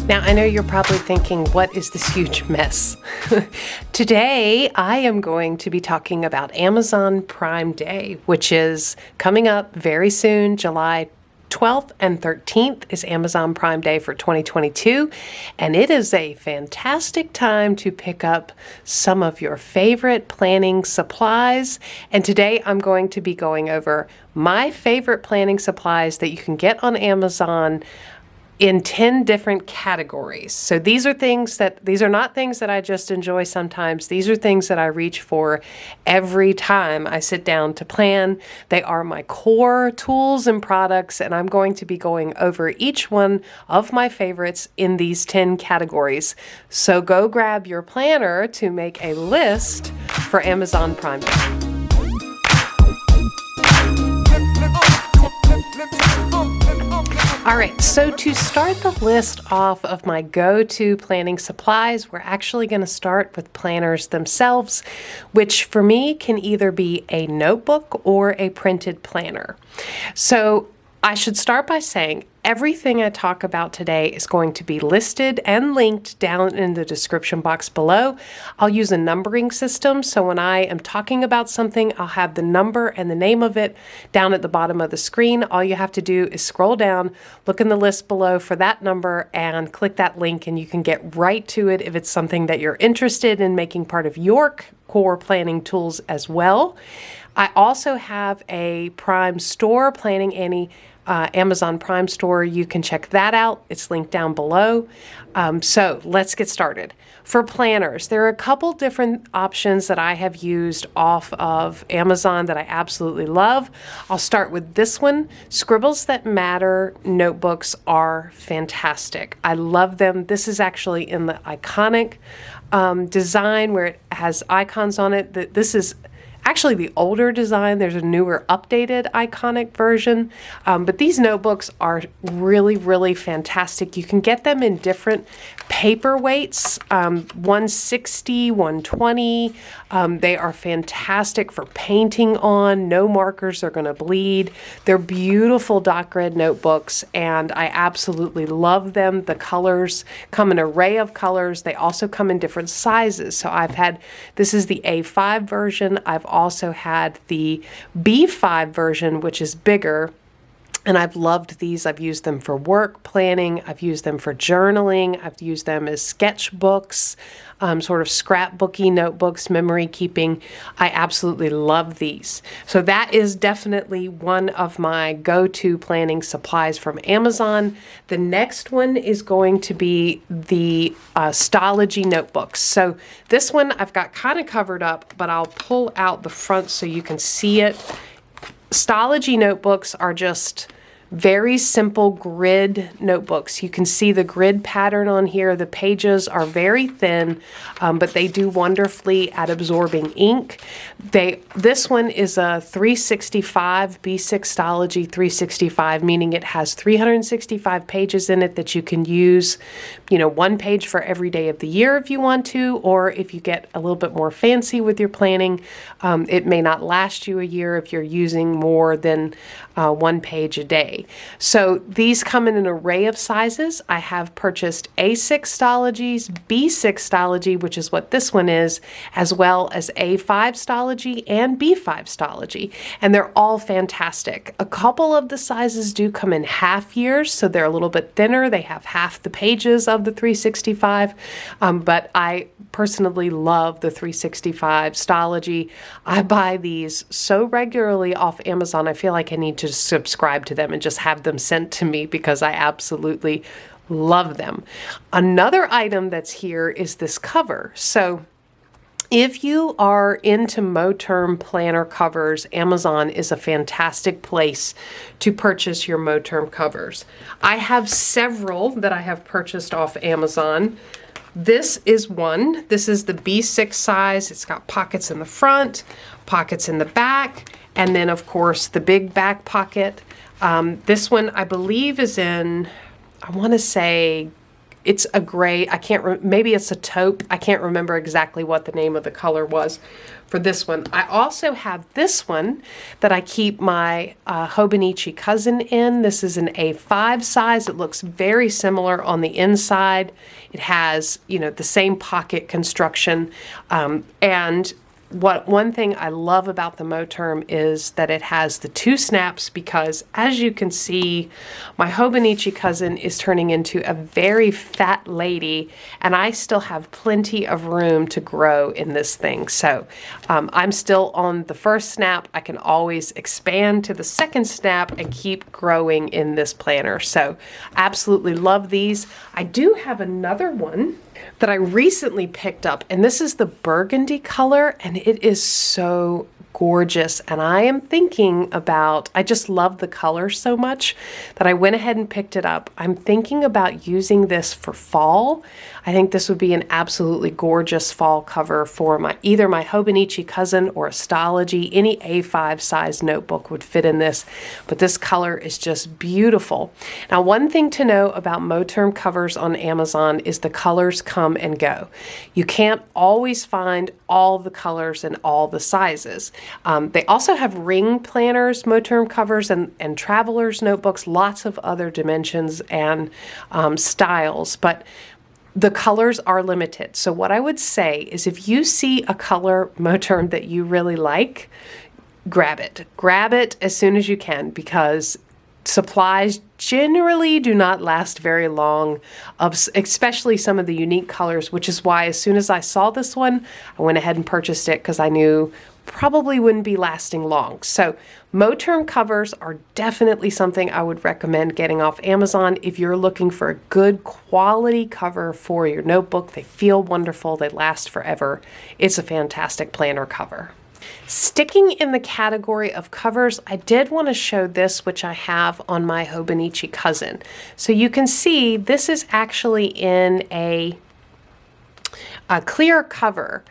Now, I know you're probably thinking, what is this huge mess? Today, I am going to be talking about Amazon Prime Day, which is coming up very soon. July 12th and 13th is Amazon Prime Day for 2022, and it is a fantastic time to pick up some of your favorite planning supplies. And today I'm going to be going over my favorite planning supplies that you can get on Amazon in 10 different categories. So these are not things that I just enjoy sometimes. These are things that I reach for every time I sit down to plan. They are my core tools and products, and I'm going to be going over each one of my favorites in these 10 categories. So go grab your planner to make a list for Amazon Prime Day. All right, so to start the list off of my go-to planning supplies, we're actually going to start with planners themselves, which for me can either be a notebook or a printed planner. So I should start by saying everything I talk about today is going to be listed and linked down in the description box below. I'll use a numbering system, so when I am talking about something, I'll have the number and the name of it down at the bottom of the screen. All you have to do is scroll down, look in the list below for that number, and click that link, and you can get right to it if it's something that you're interested in making part of your core planning tools as well. I also have a Prime store, Planning Annie, Amazon Prime store. You can check that out. It's linked down below. So let's get started. For planners, there are a couple different options that I have used off of Amazon that I absolutely love. I'll start with this one. Scribbles That Matter notebooks are fantastic. I love them. This is actually in the iconic design where it has icons on it. This is actually the older design. There's a newer, updated, iconic version. But these notebooks are really, really fantastic. You can get them in different paper weights, 160, 120. They are fantastic for painting on. No markers are going to bleed. They're beautiful dock grid notebooks, and I absolutely love them. The colors come in an array of colors. They also come in different sizes. So this is the A5 version. I've also had the B5 version, which is bigger, and I've loved these. I've used them for work planning. I've used them for journaling. I've used them as sketchbooks, sort of scrapbooky notebooks, memory keeping. I absolutely love these. So that is definitely one of my go-to planning supplies from Amazon. The next one is going to be the Stalogy Notebooks. So this one I've got kind of covered up, but I'll pull out the front so you can see it. Stalogy notebooks are just very simple grid notebooks. You can see the grid pattern on here. The pages are very thin, but they do wonderfully at absorbing ink. This one is a 365, B6 Stalogy 365, meaning it has 365 pages in it that you can use, one page for every day of the year if you want to, or if you get a little bit more fancy with your planning, it may not last you a year if you're using more than one page a day. So these come in an array of sizes. I have purchased A6 Stalogies, B6 Stalogy, which is what this one is, as well as A5 Stalogy and B5 Stalogy, and they're all fantastic. A couple of the sizes do come in half years, so they're a little bit thinner. They have half the pages of the 365, but I personally love the 365 Stalogy. I buy these so regularly off Amazon, I feel like I need to subscribe to them and just have them sent to me because I absolutely love them. Another item that's here is this cover. So if you are into Moterm planner covers, Amazon is a fantastic place to purchase your Moterm covers. I have several that I have purchased off Amazon. This is one. This is the B6 size. It's got pockets in the front, pockets in the back, and then of course the big back pocket. This one I believe is in, I want to say it's a gray. I can't, maybe it's a taupe. I can't remember exactly what the name of the color was for this one. I also have this one that I keep my Hobonichi Cousin in. This is an A5 size. It looks very similar on the inside. It has, you know, the same pocket construction, and one thing I love about the Moterm is that it has the 2 snaps, because as you can see, my Hobonichi Cousin is turning into a very fat lady, and I still have plenty of room to grow in this thing. So I'm still on the first snap. I can always expand to the second snap and keep growing in this planner. So absolutely love these. I do have another one that I recently picked up, and this is the burgundy color, and it is so gorgeous. And I am thinking about, I just love the color so much that I went ahead and picked it up. I'm thinking about using this for fall. I think this would be an absolutely gorgeous fall cover for either my Hobonichi Cousin or a Stalogy. Any A5 size notebook would fit in this, but this color is just beautiful. Now, one thing to know about Moterm covers on Amazon is the colors come and go. You can't always find all the colors and all the sizes. They also have ring planners, Moterm covers, and traveler's notebooks, lots of other dimensions and styles, but the colors are limited. So what I would say is, if you see a color Moterm that you really like, grab it. Grab it as soon as you can, because supplies generally do not last very long, especially some of the unique colors, which is why as soon as I saw this one, I went ahead and purchased it, because I knew probably wouldn't be lasting long. So Moterm covers are definitely something I would recommend getting off Amazon if you're looking for a good quality cover for your notebook. They feel wonderful. They last forever. It's a fantastic planner cover. Sticking in the category of covers, I did want to show this, which I have on my Hobonichi Cousin. So you can see this is actually in a clear cover.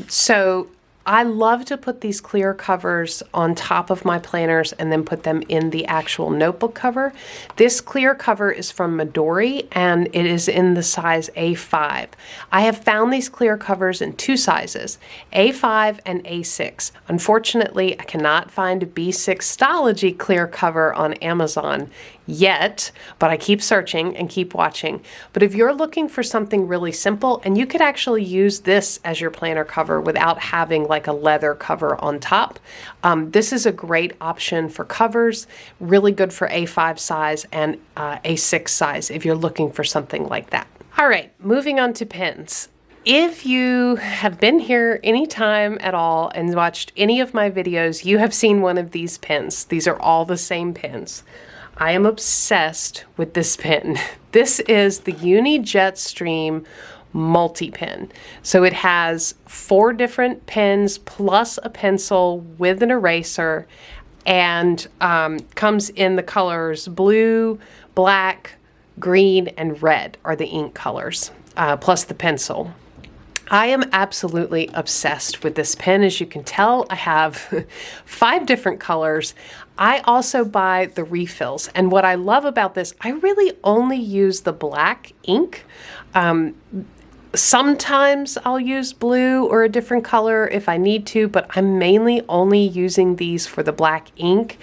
So I love to put these clear covers on top of my planners and then put them in the actual notebook cover. This clear cover is from Modori, and it is in the size A5. I have found these clear covers in 2 sizes, A5 and A6. Unfortunately, I cannot find a B6 Stalogy clear cover on Amazon yet, but I keep searching and keep watching. But if you're looking for something really simple, and you could actually use this as your planner cover without having like a leather cover on top, this is a great option for covers, really good for A5 size and A6 size if you're looking for something like that. All right, moving on to pens. If you have been here any time at all and watched any of my videos, you have seen one of these pens. These are all the same pens. I am obsessed with this pen. This is the Uni Jetstream multi-pen. So it has 4 different pens plus a pencil with an eraser, and comes in the colors blue, black, green, and red are the ink colors, plus the pencil. I am absolutely obsessed with this pen. As you can tell, I have 5 different colors. I also buy the refills, and what I love about this, I really only use the black ink. Sometimes I'll use blue or a different color if I need to, but I'm mainly only using these for the black ink.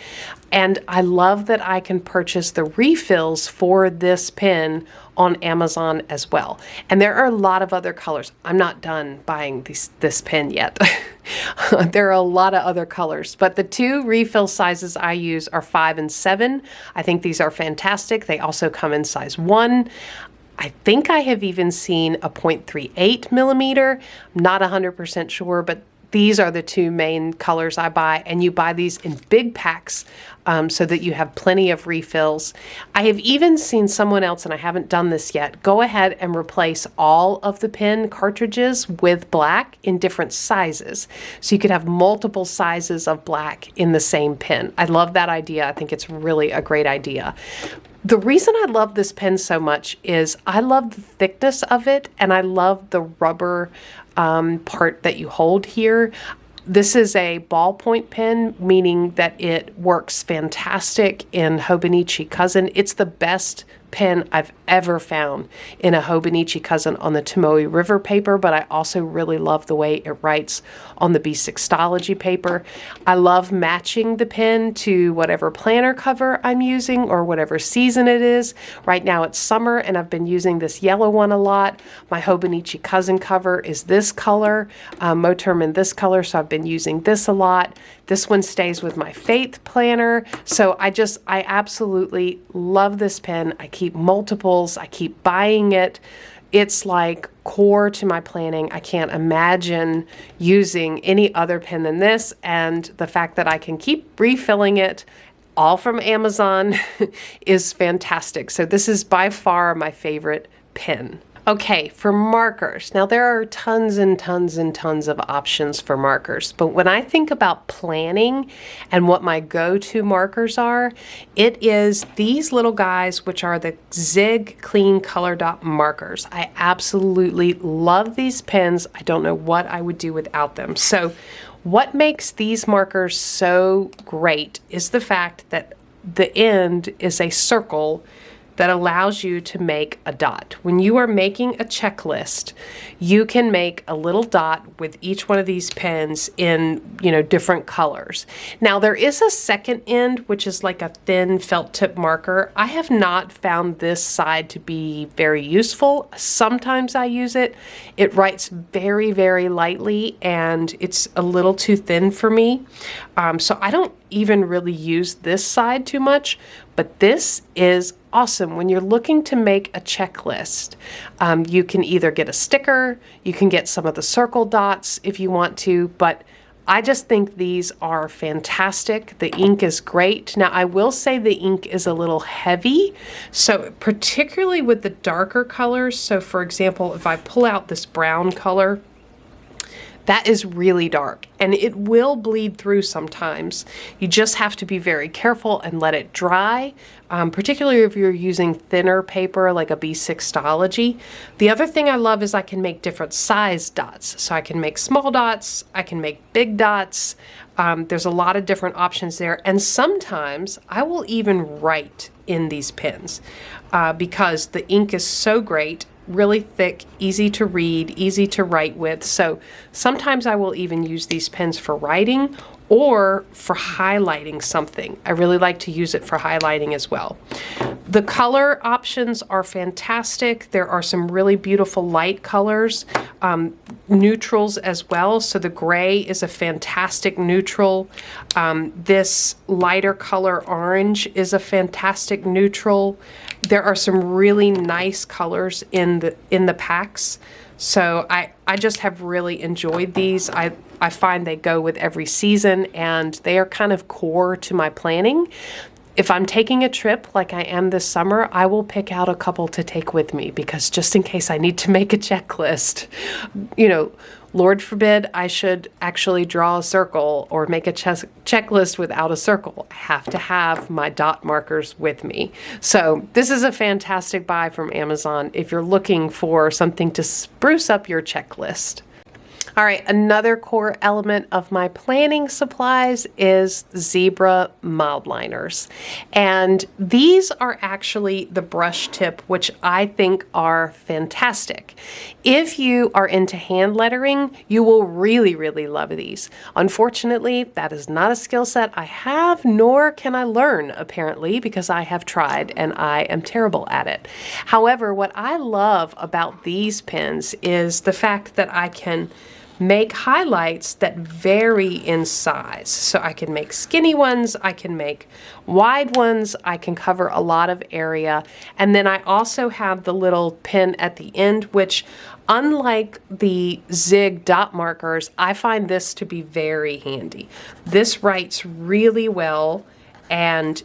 And I love that I can purchase the refills for this pen on Amazon as well. And there are a lot of other colors. I'm not done buying this pen yet. There are a lot of other colors, but the 2 refill sizes I use are 5 and 7. I think these are fantastic. They also come in size 1. I think I have even seen a 0.38 millimeter. I'm not 100% sure, but these are the 2 main colors I buy, and you buy these in big packs so that you have plenty of refills. I have even seen someone else, and I haven't done this yet, go ahead and replace all of the pen cartridges with black in different sizes. So you could have multiple sizes of black in the same pen. I love that idea. I think it's really a great idea. The reason I love this pen so much is I love the thickness of it, and I love the rubber part that you hold here. This is a ballpoint pen, meaning that it works fantastic in Hobonichi Cousin. It's the best pen I've ever found in a Hobonichi Cousin on the Tomoe River paper, but I also really love the way it writes on the B6 Stalogy paper. I love matching the pen to whatever planner cover I'm using or whatever season it is. Right now it's summer and I've been using this yellow one a lot. My Hobonichi Cousin cover is this color, Moterm in this color, so I've been using this a lot. This one stays with my Faith planner, so I absolutely love this pen. I keep multiples, I keep buying it. It's like core to my planning. I can't imagine using any other pen than this, and the fact that I can keep refilling it all from Amazon is fantastic. So this is by far my favorite pen. Okay, for markers. Now there are tons and tons and tons of options for markers, but when I think about planning and what my go-to markers are, it is these little guys, which are the Zig Clean Color Dot markers. I absolutely love these pens. I don't know what I would do without them. So what makes these markers so great is the fact that the end is a circle that allows you to make a dot. When you are making a checklist, you can make a little dot with each one of these pens in, different colors. Now there is a second end, which is like a thin felt tip marker. I have not found this side to be very useful. Sometimes I use it. It writes very, very lightly and it's a little too thin for me. So I don't even really use this side too much, but this is awesome. When you're looking to make a checklist, you can either get a sticker, you can get some of the circle dots if you want to, but I just think these are fantastic. The ink is great. Now I will say the ink is a little heavy, so particularly with the darker colors. So for example, if I pull out this brown color, that is really dark and it will bleed through sometimes. You just have to be very careful and let it dry, particularly if you're using thinner paper like a B6 Stalogy. The other thing I love is I can make different size dots. So I can make small dots, I can make big dots. There's a lot of different options there, and sometimes I will even write in these pens because the ink is so great. Really thick, easy to read, easy to write with. So sometimes I will even use these pens for writing or for highlighting something. I really like to use it for highlighting as well. The color options are fantastic. There are some really beautiful light colors, neutrals as well. So the gray is a fantastic neutral. This lighter color orange is a fantastic neutral. There are some really nice colors in the packs. So I just have really enjoyed these. I find they go with every season and they are kind of core to my planning. If I'm taking a trip like I am this summer, I will pick out a couple to take with me because just in case I need to make a checklist, Lord forbid I should actually draw a circle or make a checklist without a circle. I have to have my dot markers with me. So this is a fantastic buy from Amazon if you're looking for something to spruce up your checklist. All right, another core element of my planning supplies is zebra mild liners. And these are actually the brush tip, which I think are fantastic. If you are into hand lettering, you will really, really love these. Unfortunately, that is not a skill set I have, nor can I learn, apparently, because I have tried and I am terrible at it. However, what I love about these pens is the fact that I can make highlights that vary in size. So I can make skinny ones, I can make wide ones, I can cover a lot of area. And then I also have the little pen at the end, which unlike the Zig dot markers, I find this to be very handy. This writes really well and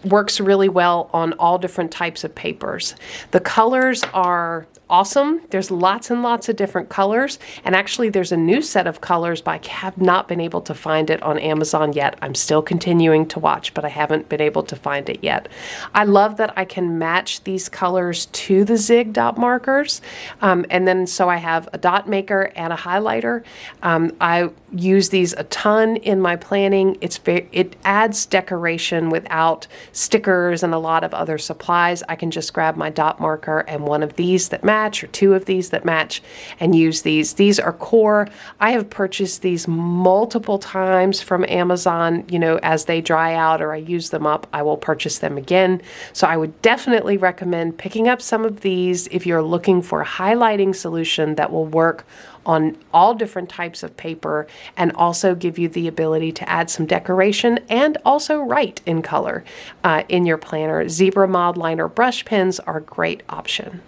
works really well on all different types of papers. The colors are awesome. There's lots and lots of different colors, and actually there's a new set of colors, but I have not been able to find it on Amazon yet. I'm still continuing to watch, but I haven't been able to find it yet. I love that I can match these colors to the Zig dot markers, and then so I have a dot maker and a highlighter. I use these a ton in my planning. It adds decoration without out stickers and a lot of other supplies, I can just grab my dot marker and one of these that match or two of these that match and use these. These are core. I have purchased these multiple times from Amazon. You know, as they dry out or I use them up, I will purchase them again. So I would definitely recommend picking up some of these if you're looking for a highlighting solution that will work on all different types of paper and also give you the ability to add some decoration and also write in color in your planner. Zebra Mod Liner brush pens are a great option.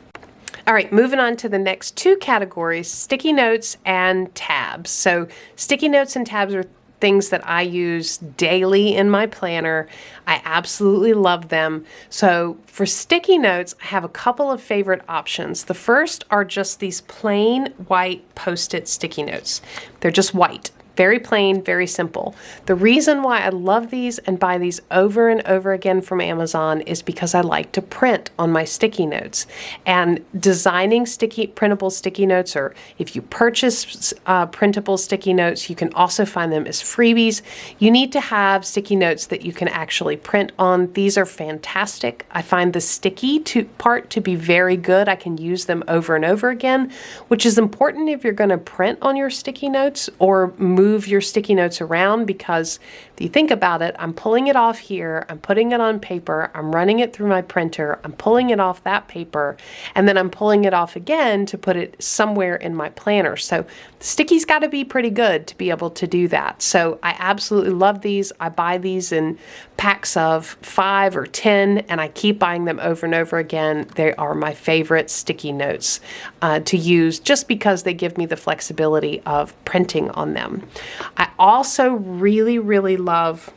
All right, moving on to the next two categories, sticky notes and tabs. So sticky notes and tabs are things that I use daily in my planner. I absolutely love them. So for sticky notes, I have a couple of favorite options. The first are just these plain white Post-it sticky notes. They're just white. Very plain, very simple. The reason why I love these and buy these over and over again from Amazon is because I like to print on my sticky notes. And designing printable sticky notes, or if you purchase printable sticky notes, you can also find them as freebies. You need to have sticky notes that you can actually print on. These are fantastic. I find the sticky part to be very good. I can use them over and over again, which is important if you're going to print on your sticky notes or move your sticky notes around, because if you think about it, I'm pulling it off here, I'm putting it on paper, I'm running it through my printer, I'm pulling it off that paper, and then I'm pulling it off again to put it somewhere in my planner. So the sticky's got to be pretty good to be able to do that. So I absolutely love these. I buy these in packs of 5 or 10, and I keep buying them over and over again. They are my favorite sticky notes to use just because they give me the flexibility of printing on them. I also really, really love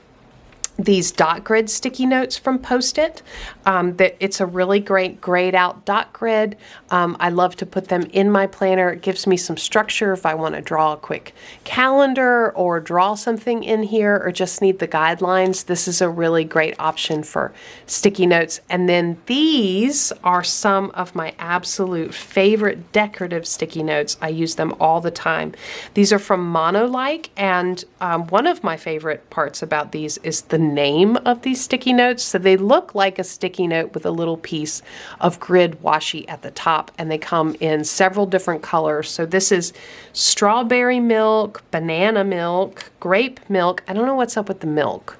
these dot grid sticky notes from Post-it. It's a really great grayed out dot grid. I love to put them in my planner. It gives me some structure if I want to draw a quick calendar or draw something in here or just need the guidelines. This is a really great option for sticky notes. And then these are some of my absolute favorite decorative sticky notes. I use them all the time. These are from Monolike, and one of my favorite parts about these is the name of these sticky notes. So they look like a sticky note with a little piece of grid washi at the top, and they come in several different colors. So this is strawberry milk, banana milk, grape milk. I don't know what's up with the milk.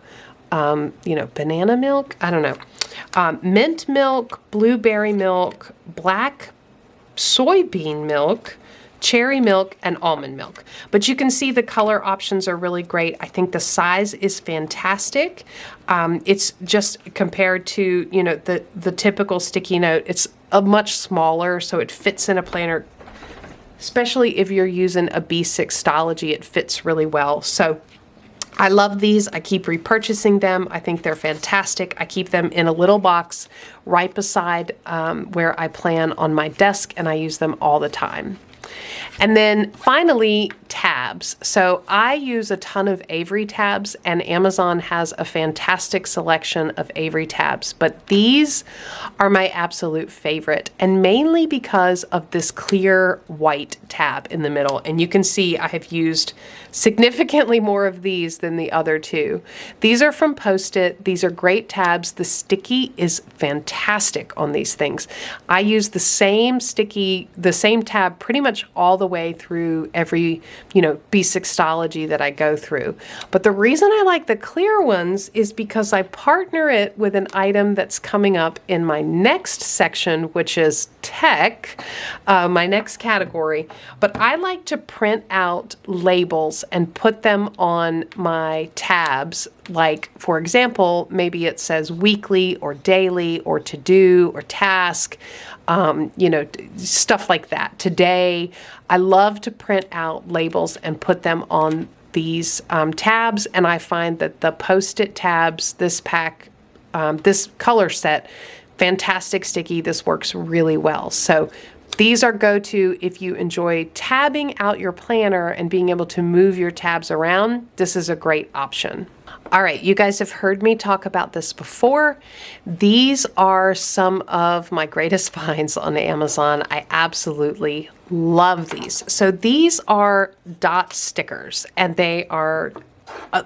Banana milk? I don't know. Mint milk, blueberry milk, black soybean milk, cherry milk, and almond milk. But you can see the color options are really great. I think the size is fantastic. It's just compared to, the typical sticky note, it's a much smaller, so it fits in a planner. Especially if you're using a B6 Stalogy, it fits really well. So I love these. I keep repurchasing them. I think they're fantastic. I keep them in a little box right beside where I plan on my desk, and I use them all the time. And then finally, tabs. So I use a ton of Avery tabs, and Amazon has a fantastic selection of Avery tabs, but these are my absolute favorite, and mainly because of this clear white tab in the middle. And you can see I have used significantly more of these than the other two. These are from Post-it. These are great tabs. The sticky is fantastic on these things. I use the same tab pretty much all the way through every, B6 Stalogy that I go through. But the reason I like the clear ones is because I partner it with an item that's coming up in my next section, which is tech, my next category. But I like to print out labels and put them on my tabs. Like, for example, maybe it says weekly or daily or to do or task, stuff like that. Today, I love to print out labels and put them on these tabs, and I find that the Post-it tabs, this pack, this color set, fantastic sticky. This works really well. So these are go-to if you enjoy tabbing out your planner and being able to move your tabs around. This is a great option. All right, you guys have heard me talk about this before. These are some of my greatest finds on Amazon. I absolutely love these. So these are dot stickers, and they are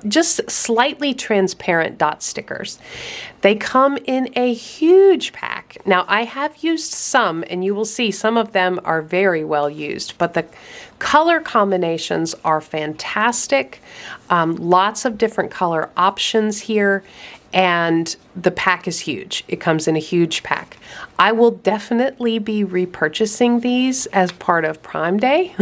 just slightly transparent dot stickers. They come in a huge pack. Now, I have used some, and you will see some of them are very well used, but the color combinations are fantastic. Lots of different color options here, and the pack is huge. It comes in a huge pack. I will definitely be repurchasing these as part of Prime Day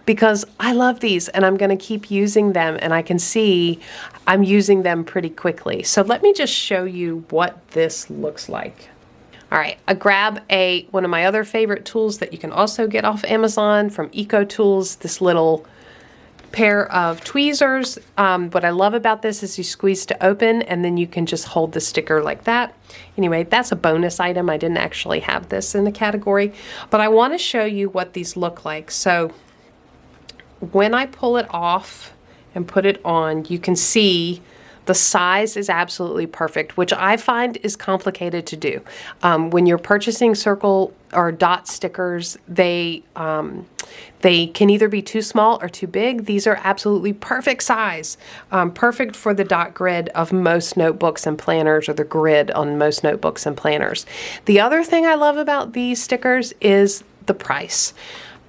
because I love these and I'm going to keep using them, and I can see I'm using them pretty quickly. So let me just show you what this looks like. All right, I grab one of my other favorite tools that you can also get off Amazon from Eco Tools, this little pair of tweezers. What I love about this is you squeeze to open and then you can just hold the sticker like that. Anyway, that's a bonus item. I didn't actually have this in the category, but I want to show you what these look like. So when I pull it off and put it on, you can see the size is absolutely perfect, which I find is complicated to do. When you're purchasing circle or dot stickers, they can either be too small or too big. These are absolutely perfect size, perfect for the dot grid of most notebooks and planners, or the grid on most notebooks and planners. The other thing I love about these stickers is the price.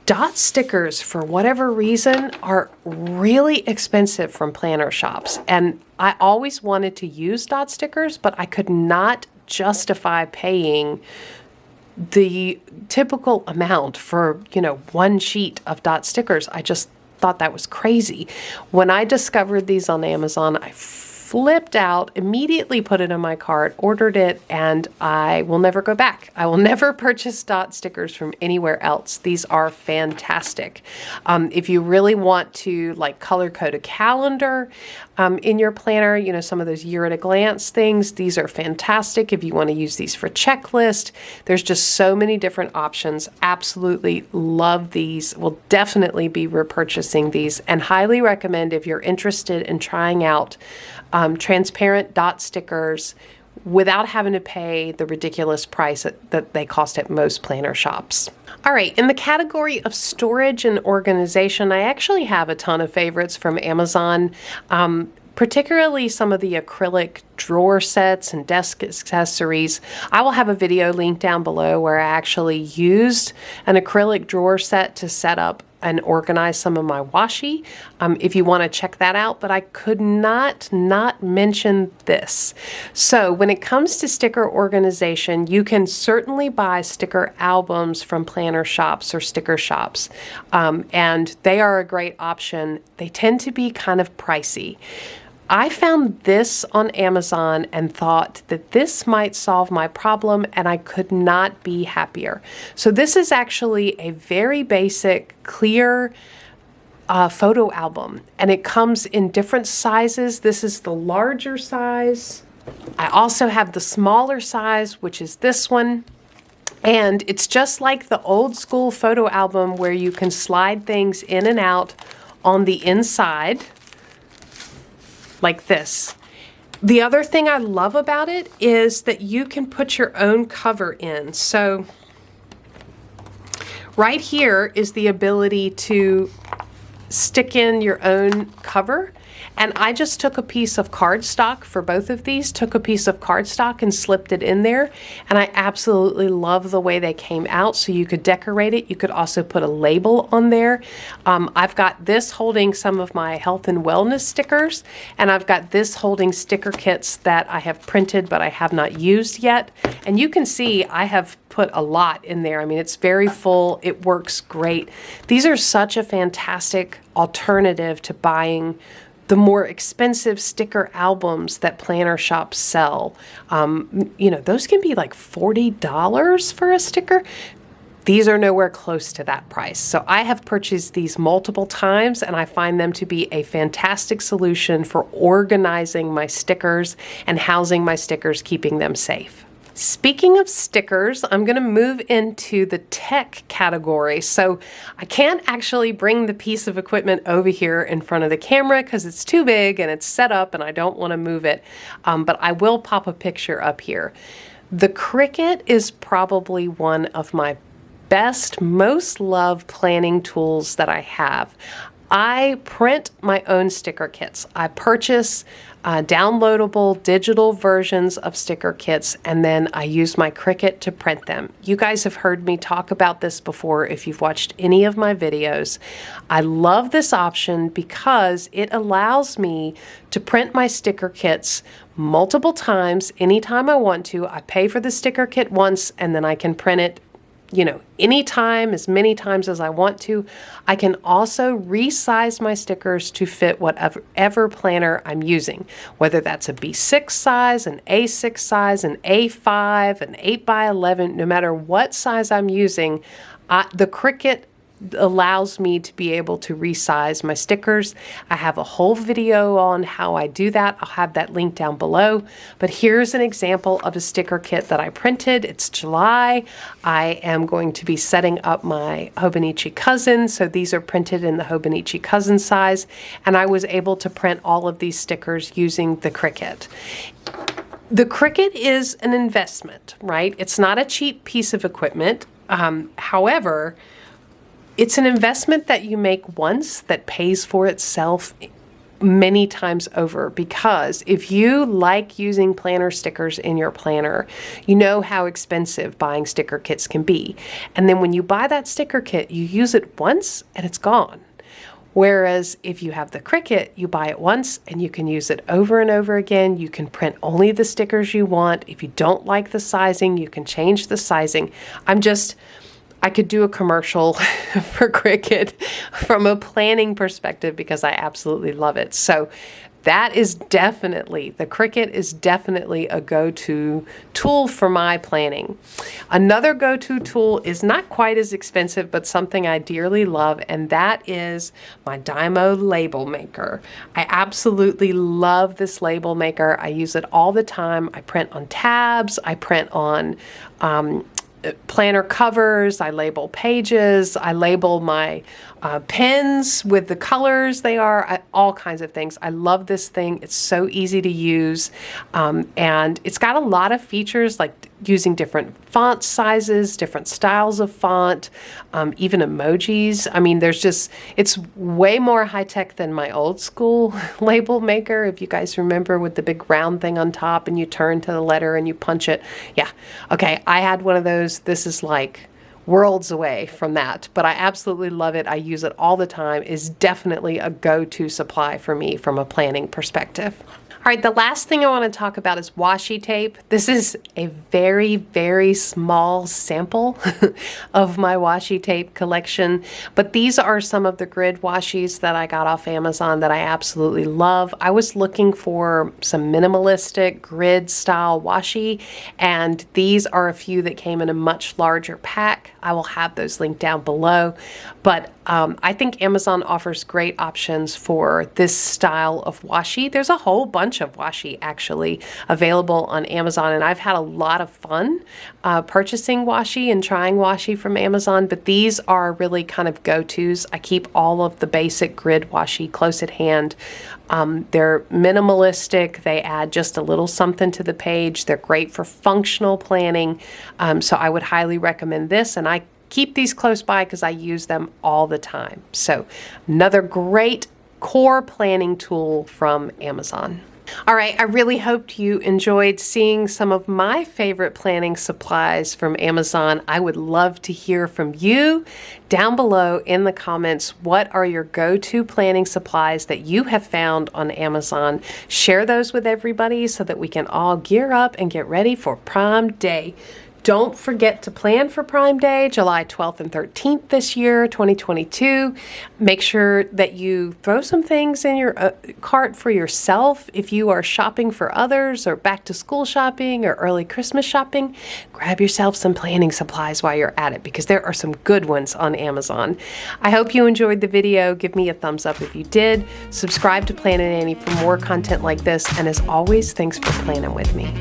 Dot stickers, for whatever reason, are really expensive from planner shops. And I always wanted to use dot stickers, but I could not justify paying the typical amount for, one sheet of dot stickers. I just thought that was crazy. When I discovered these on Amazon, I flipped out, immediately put it in my cart, ordered it, and I will never go back. I will never purchase dot stickers from anywhere else. These are fantastic. If you really want to color code a calendar in your planner, some of those year at a glance things, these are fantastic. If you want to use these for checklist, there's just so many different options. Absolutely love these. Will definitely be repurchasing these, and highly recommend if you're interested in trying out transparent dot stickers without having to pay the ridiculous price that they cost at most planner shops. All right, in the category of storage and organization, I actually have a ton of favorites from Amazon, particularly some of the acrylic drawer sets and desk accessories. I will have a video link down below where I actually used an acrylic drawer set to set up and organize some of my washi, if you want to check that out, but I could not mention this. So when it comes to sticker organization, you can certainly buy sticker albums from planner shops or sticker shops, and they are a great option. They tend to be kind of pricey. I found this on Amazon and thought that this might solve my problem, and I could not be happier. So this is actually a very basic, clear photo album, and it comes in different sizes. This is the larger size. I also have the smaller size, which is this one. And it's just like the old school photo album where you can slide things in and out on the inside, like this. The other thing I love about it is that you can put your own cover in. So right here is the ability to stick in your own cover. And I just took a piece of cardstock for both of these, took a piece of cardstock and slipped it in there. And I absolutely love the way they came out. So you could decorate it. You could also put a label on there. I've got this holding some of my health and wellness stickers. And I've got this holding sticker kits that I have printed but I have not used yet. And you can see I have put a lot in there. I mean, it's very full. It works great. These are such a fantastic alternative to buying the more expensive sticker albums that planner shops sell. Those can be like $40 for a sticker. These are nowhere close to that price. So I have purchased these multiple times, and I find them to be a fantastic solution for organizing my stickers and housing my stickers, keeping them safe. Speaking of stickers, I'm going to move into the tech category. So I can't actually bring the piece of equipment over here in front of the camera because it's too big and it's set up and I don't want to move it, but I will pop a picture up here. The Cricut is probably one of my best, most loved planning tools that I have. I print my own sticker kits. I purchase downloadable digital versions of sticker kits, and then I use my Cricut to print them. You guys have heard me talk about this before if you've watched any of my videos. I love this option because it allows me to print my sticker kits multiple times anytime I want to. I pay for the sticker kit once, and then I can print it anytime, as many times as I want to. I can also resize my stickers to fit whatever planner I'm using, whether that's a B6 size, an A6 size, an A5, an 8x11, no matter what size I'm using, the Cricut allows me to be able to resize my stickers. I have a whole video on how I do that. I'll have that link down below. But here's an example of a sticker kit that I printed. It's July. I am going to be setting up my Hobonichi cousin. So these are printed in the Hobonichi cousin size. And I was able to print all of these stickers using the Cricut. The Cricut is an investment, right? It's not a cheap piece of equipment. However, it's an investment that you make once that pays for itself many times over, because if you like using planner stickers in your planner, you know how expensive buying sticker kits can be. And then when you buy that sticker kit, you use it once and it's gone. Whereas if you have the Cricut, you buy it once and you can use it over and over again. You can print only the stickers you want. If you don't like the sizing, you can change the sizing. I could do a commercial for Cricut from a planning perspective because I absolutely love it. So that is definitely, the Cricut is definitely a go-to tool for my planning. Another go-to tool is not quite as expensive, but something I dearly love, and that is my Dymo label maker. I absolutely love this label maker. I use it all the time. I print on tabs. I print on planner covers, I label pages, I label my pens with the colors they are, all kinds of things. I love this thing. It's so easy to use, and it's got a lot of features like using different font sizes, different styles of font, even emojis. I mean, it's way more high-tech than my old school label maker, if you guys remember, with the big round thing on top and you turn to the letter and you punch it. Yeah, okay, I had one of those. This is like worlds away from that, but I absolutely love it. I use it all the time. It's definitely a go-to supply for me from a planning perspective. All right, the last thing I want to talk about is washi tape. This is a very, very small sample of my washi tape collection, but these are some of the grid washis that I got off Amazon that I absolutely love. I was looking for some minimalistic grid style washi, and these are a few that came in a much larger pack. I will have those linked down below, but I think Amazon offers great options for this style of washi. There's a whole bunch of washi actually available on Amazon, and I've had a lot of fun purchasing washi and trying washi from Amazon, but these are really kind of go-tos. I keep all of the basic grid washi close at hand. They're minimalistic. They add just a little something to the page. They're great for functional planning, so I would highly recommend this, and I keep these close by because I use them all the time. So another great core planning tool from Amazon. All right, I really hoped you enjoyed seeing some of my favorite planning supplies from Amazon. I would love to hear from you down below in the comments. What are your go-to planning supplies that you have found on Amazon? Share those with everybody so that we can all gear up and get ready for Prime Day. Don't forget to plan for Prime Day, July 12th and 13th this year, 2022. Make sure that you throw some things in your cart for yourself. If you are shopping for others or back to school shopping or early Christmas shopping, grab yourself some planning supplies while you're at it because there are some good ones on Amazon. I hope you enjoyed the video. Give me a thumbs up if you did. Subscribe to Planning Annie for more content like this. And as always, thanks for planning with me.